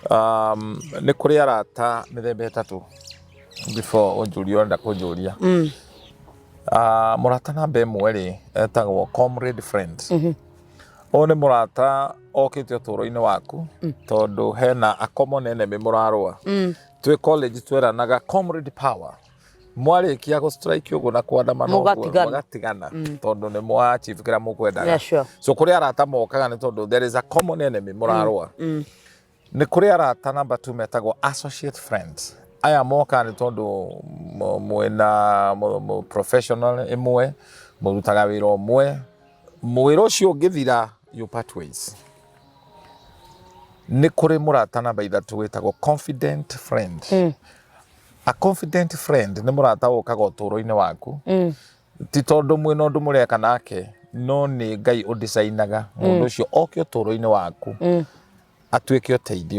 Nĩ kũrĩ arata mĩthemba ĩtatũ before ũnjũrie ũrenda kũnjũria. Mũrata namba ĩmwe rĩ etagwo comrade friend. Ũyũ nĩ mũrata okĩte ũtũũro-inĩ waku tondũ hena a common enemy mũrarũa. Twĩ college tweranaga comrade power. Mwarĩkia gũ strike ũguo na kwandamana ũguo mũgatigana tondũ nĩ mwa achieve kĩrĩa mũkwendaga. So kũrĩ arata mokaga nĩ tondũ there is a common enemy mũrarũa. Nĩ kũrĩ arata namba 2 metagwo associate friends. Aya moka nĩ tondũ mwĩna professional ĩmwe, mũrutaga wĩra ũmwe, wĩra ũcio ũngĩthira you part ways. Nĩ kũrĩ mũrata namba 3 wĩtagwo confident friend. A confident friend nĩ mũrata ũkaga ũtũũro-inĩ waku ti tondũ mwĩna ũndũ mũreka nake, no nĩ Ngai ũdesignaga mũndũ ũcio oke ũtũũro-inĩ waku atuĩke ũteithio.